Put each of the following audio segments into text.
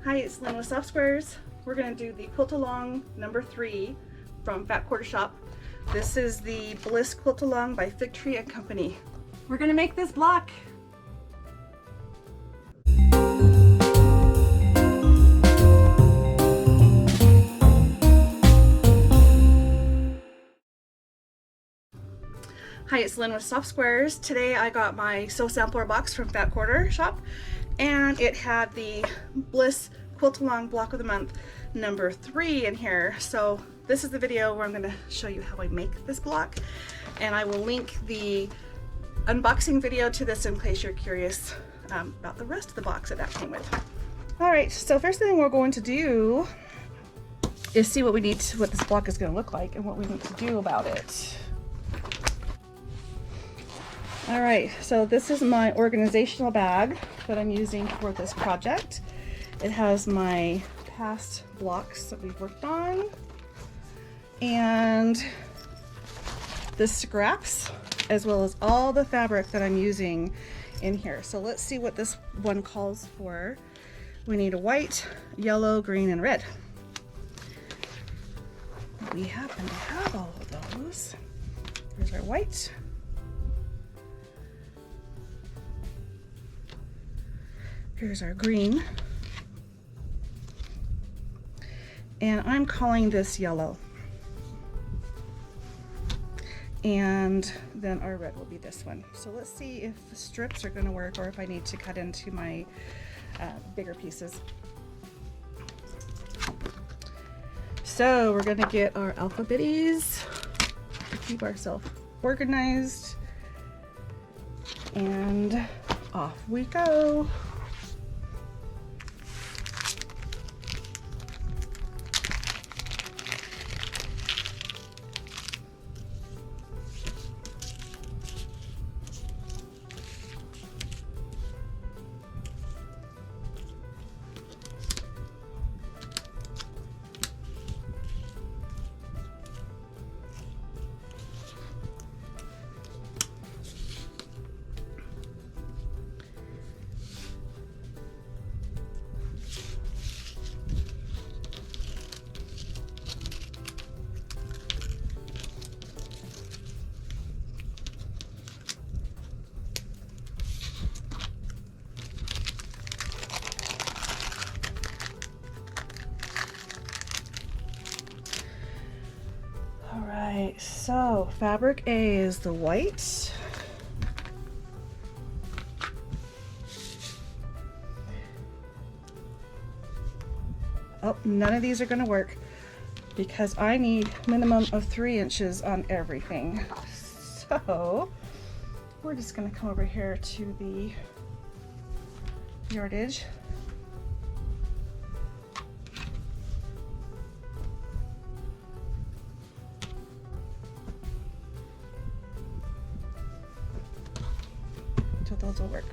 Hi, it's Lynn with Soft Squares. We're going to do the Quilt Along number 3 from Fat Quarter Shop. This is the Bliss Quilt Along by Fig Tree and Company. We're going to make this block. Hi, it's Lynn with Soft Squares. Today I got my Sew Sampler box from Fat Quarter Shop, and it had the Bliss Quilt Along Block of the Month number 3 in here. So this is the video where I'm going to show you how I make this block, and I will link the unboxing video to this in case you're curious about the rest of the box that came with. Alright, so first thing we're going to do is see what this block is going to look like and what we need to do about it. Alright, so this is my organizational bag that I'm using for this project. It has my past blocks that we've worked on and the scraps, as well as all the fabric that I'm using in here. So let's see what this one calls for. We need a white, yellow, green, and red. We happen to have all of those. Here's our white. Here's our green. And I'm calling this yellow. And then our red will be this one. So let's see if the strips are going to work or if I need to cut into my bigger pieces. So we're going to get our alphabetties to keep ourselves organized. And off we go. Alright, so fabric A is the white. Oh, none of these are going to work because I need minimum of 3 inches on everything. So we're just going to come over here to the yardage. So those will work.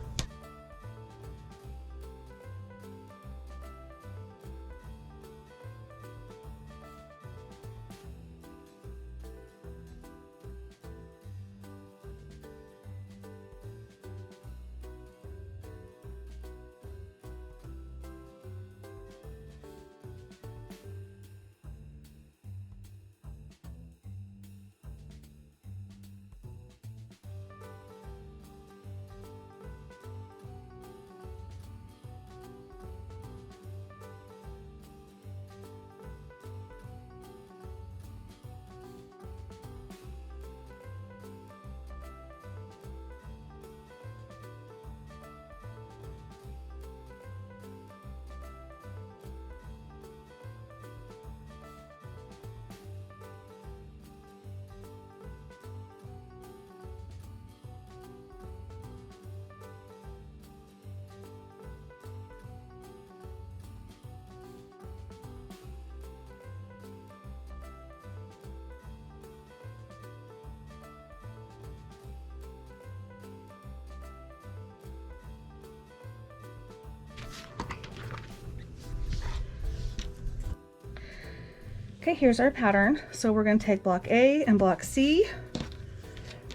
Okay, here's our pattern. So we're going to take block A and block C,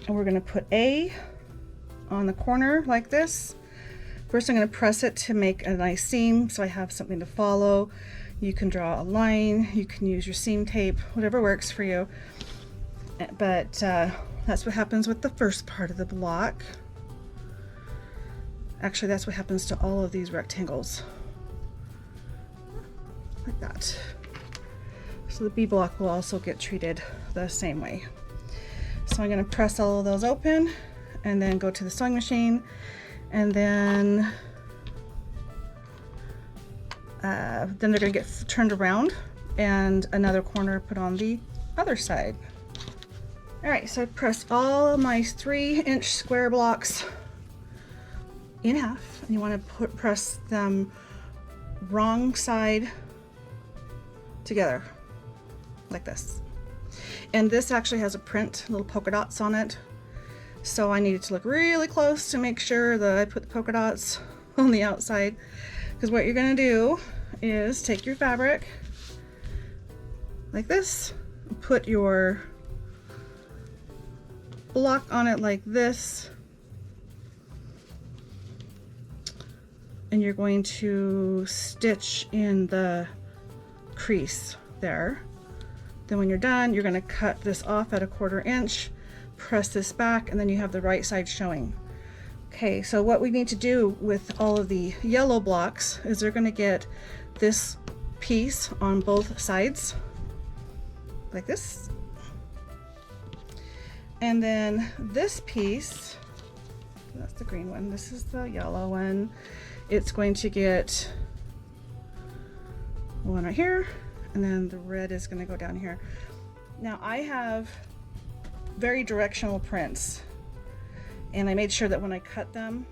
and we're going to put A on the corner like this, First I'm going to press it to make a nice seam so I have something to follow. You can draw a line, you can use your seam tape, whatever works for you. But that's what happens with the first part of the block. Actually, that's what happens to all of these rectangles. Like that. So the B block will also get treated the same way. So I'm going to press all of those open and then go to the sewing machine, and then they're going to get turned around and another corner put on the other side. Alright, so I pressed all of my 3-inch square blocks in half, and you want to press them wrong side together like this. And this actually has a print, little polka dots on it, so I needed to look really close to make sure that I put the polka dots on the outside, because what you're going to do is take your fabric like this, put your block on it like this, and you're going to stitch in the crease there. Then when you're done, you're going to cut this off at 1/4 inch, press this back, and then you have the right side showing. Okay, so what we need to do with all of the yellow blocks is they're going to get this piece on both sides like this. And then this piece, that's the green one, this is the yellow one, it's going to get one right here, and then the red is going to go down here. Now I have very directional prints, and I made sure that when I cut them,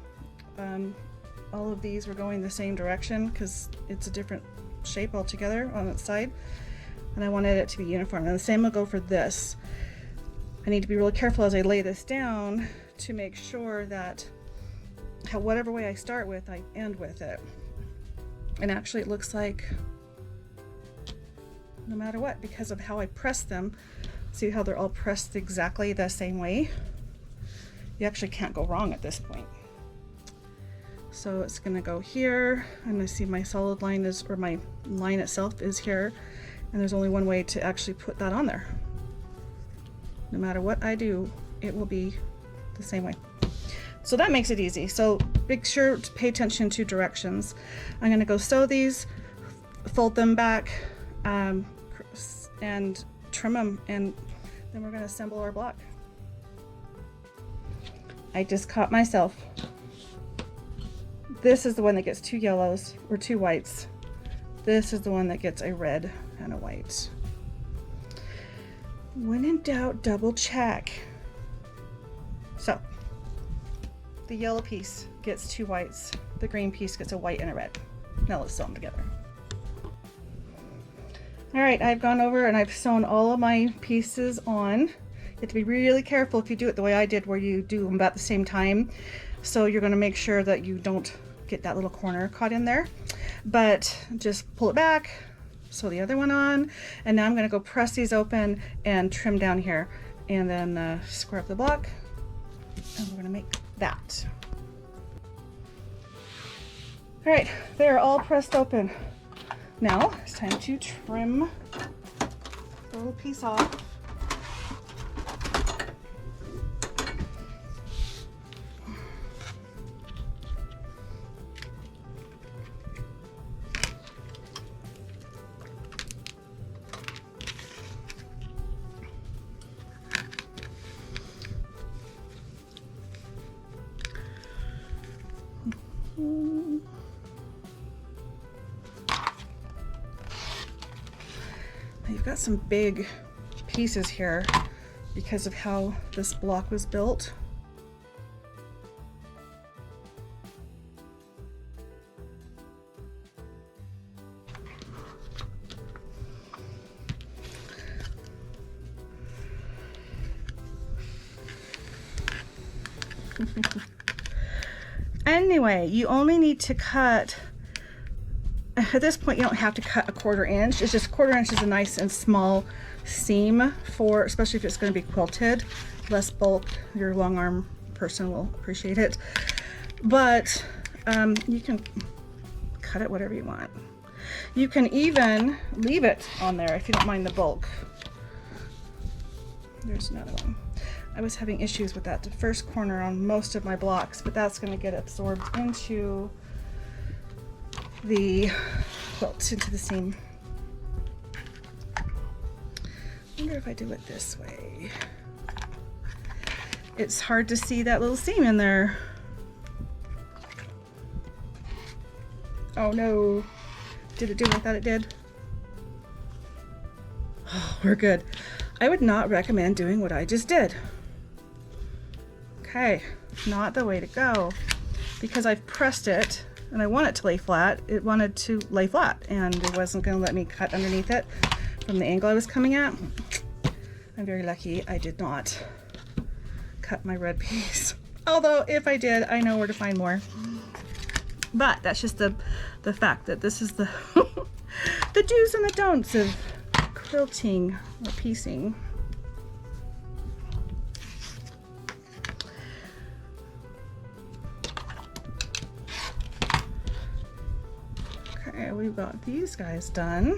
all of these were going the same direction because it's a different shape altogether on its side, and I wanted it to be uniform. And the same will go for this. I need to be really careful as I lay this down to make sure that whatever way I start with, I end with it. And actually it looks like no matter what, because of how I press them, see how they're all pressed exactly the same way? You actually can't go wrong at this point. So it's going to go here, and I see my solid line is, or my line itself is here, and there's only one way to actually put that on there. No matter what I do, it will be the same way. So that makes it easy. So make sure to pay attention to directions. I'm going to go sew these, fold them back, and trim them, and then we're going to assemble our block. I just caught myself. This is the one that gets 2 yellows or 2 whites. This is the one that gets a red and a white. When in doubt, double check. So the yellow piece gets 2 whites, the green piece gets a white and a red. Now let's sew them together. All right, I've gone over and I've sewn all of my pieces on. You have to be really careful if you do it the way I did, where you do them about the same time. So you're going to make sure that you don't get that little corner caught in there. But just pull it back, sew the other one on, and now I'm going to go press these open and trim down here, and then square up the block, and we're going to make that. All right, they're all pressed open. Now it's time to trim the little piece off. You've got some big pieces here because of how this block was built. Anyway, you only need to cut, at this point you don't have to cut 1/4 inch. It's just 1/4 inch is a nice and small seam for, especially if it's going to be quilted. Less bulk, your long arm person will appreciate it. But You can cut it whatever you want. You can even leave it on there if you don't mind the bulk. There's another one. I was having issues with that first corner on most of my blocks, but that's going to get absorbed into the quilt, into the seam. I wonder if I do it this way. It's hard to see that little seam in there. Oh no. Did it do what I thought it did? Oh, we're good. I would not recommend doing what I just did. Okay, not the way to go, because I've pressed it and I want it to lay flat. It wanted to lay flat and it wasn't going to let me cut underneath it from the angle I was coming at. I'm very lucky I did not cut my red piece. Although if I did, I know where to find more. But that's just the fact that this is the the do's and the don'ts of quilting or piecing. Okay, we've got these guys done.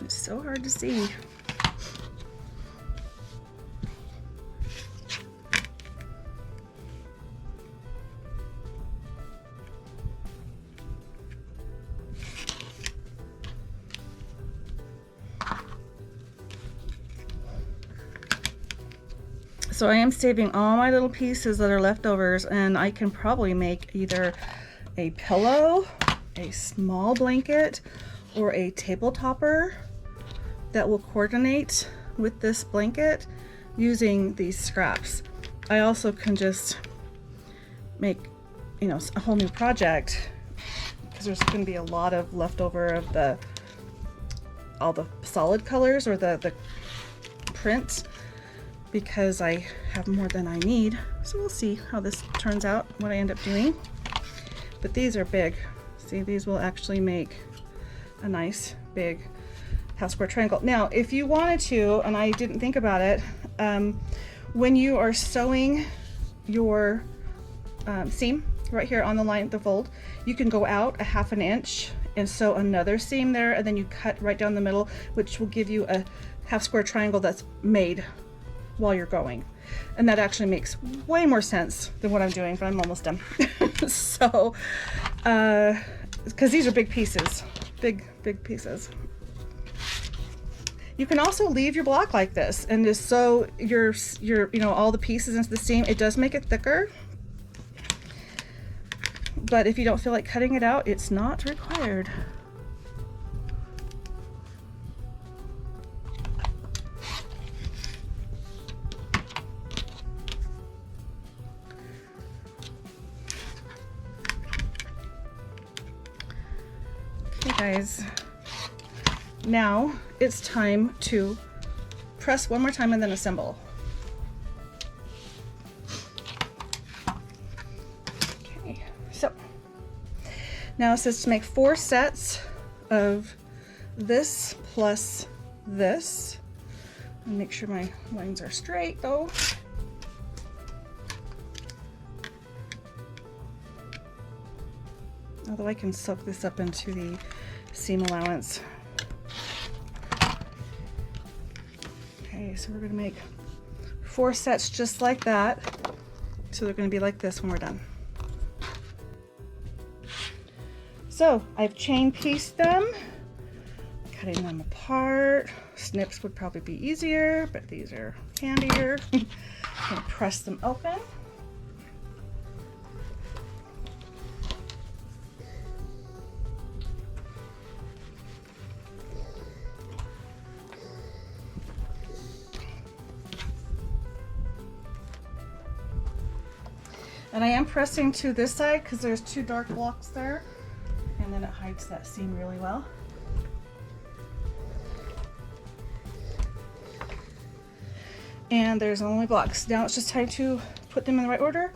It's so hard to see. So I am saving all my little pieces that are leftovers, and I can probably make either a pillow, a small blanket, or a table topper that will coordinate with this blanket using these scraps. I also can just make, you know, a whole new project, because there's going to be a lot of leftover of all the solid colors or the print, because I have more than I need. So we'll see how this turns out, what I end up doing. But these are big. See, these will actually make a nice big half square triangle. Now, if you wanted to, and I didn't think about it, when you are sewing your seam right here on the line, the fold, you can go out a 1/2 inch and sew another seam there, and then you cut right down the middle, which will give you a half square triangle that's made while you're going. And that actually makes way more sense than what I'm doing, but I'm almost done. So, because these are big pieces, big pieces. You can also leave your block like this and just sew your you know, all the pieces into the seam. It does make it thicker, but if you don't feel like cutting it out, it's not required. Okay guys, now it's time to press one more time and then assemble. Okay, so now it says to make 4 sets of this plus this. And make sure my lines are straight though. Although I can soak this up into the seam allowance. Okay, so we're going to make 4 sets just like that. So they're going to be like this when we're done. So I've chain pieced them, cutting them apart. Snips would probably be easier, but these are handier. I'm going to press them open. And I am pressing to this side because there's 2 dark blocks there, and then it hides that seam really well. And there's all my blocks. Now it's just time to put them in the right order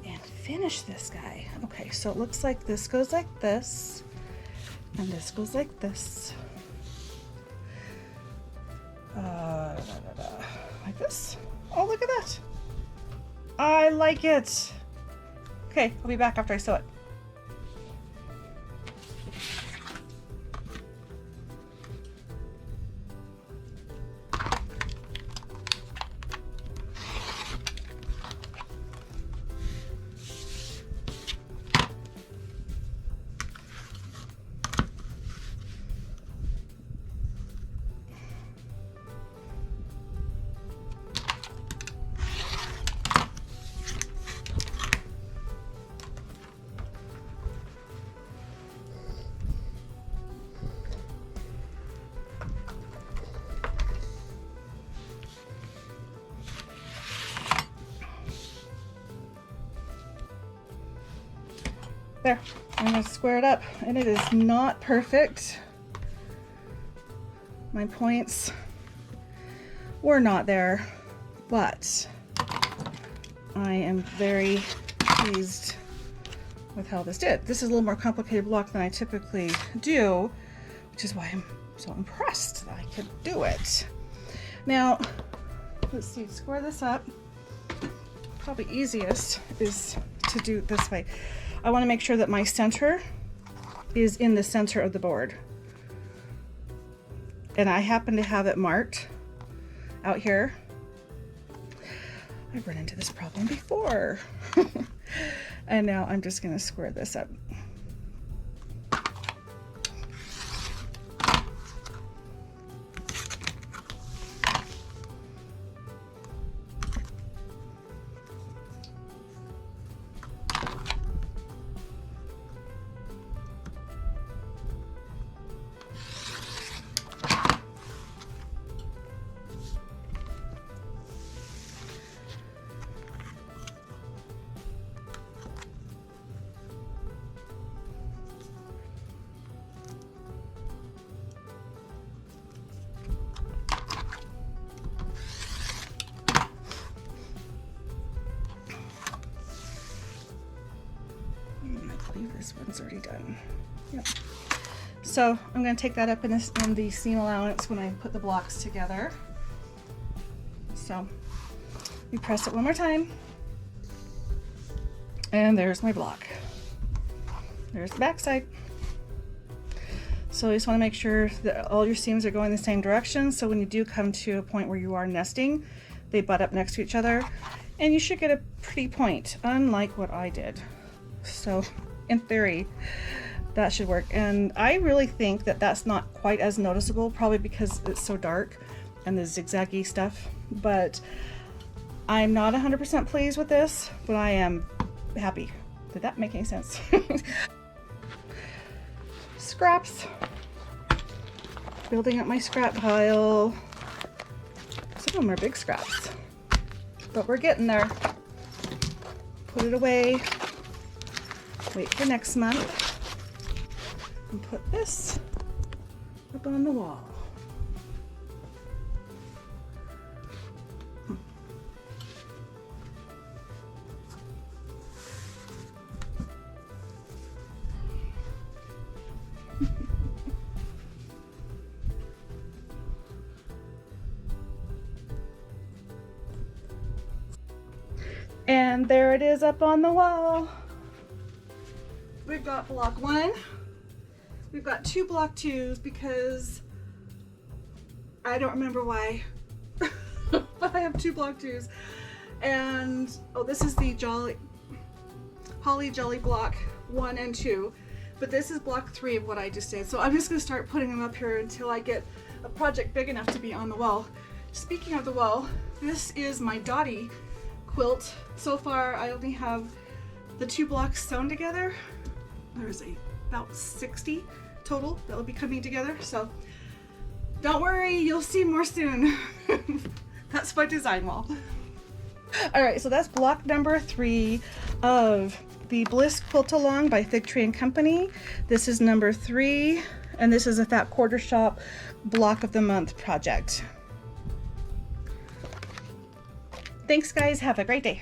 and finish this guy. Okay, so it looks like this goes like this, and this goes like this. Like this. Oh, look at that. I like it. Okay, I'll be back after I sew it. There, I'm going to square it up, and it is not perfect. My points were not there, but I am very pleased with how this did. This is a little more complicated block than I typically do, which is why I'm so impressed that I could do it. Now, let's see, square this up. Probably easiest is to do it this way. I want to make sure that my center is in the center of the board. And I happen to have it marked out here. I've run into this problem before. And now I'm just going to square this up. This one's already done. Yep. So I'm going to take that up in the seam allowance when I put the blocks together. So we press it one more time, and there's my block. There's the back side. So you just want to make sure that all your seams are going the same direction, so when you do come to a point where you are nesting, they butt up next to each other, and you should get a pretty point, unlike what I did. So in theory, that should work. And I really think that that's not quite as noticeable, probably because it's so dark and the zigzaggy stuff. But I'm not 100% pleased with this, but I am happy. Did that make any sense? Scraps. Building up my scrap pile. Some of them are big scraps, but we're getting there. Put it away. Wait for next month, and put this up on the wall. And there it is up on the wall. We've got block 1. We've got 2 block 2s because I don't remember why, but I have 2 block 2s. And oh, this is the Holly Jolly block 1 and 2, but this is block 3 of what I just did. So I'm just going to start putting them up here until I get a project big enough to be on the wall. Speaking of the wall, this is my Dottie quilt. So far I only have the 2 blocks sewn together. There's about 60 total that will be coming together, so don't worry, you'll see more soon. That's my design wall. All right, so that's block number 3 of the Bliss Quilt Along by Fig Tree and Company. This is number 3, and this is a Fat Quarter Shop block of the month project. Thanks guys, have a great day.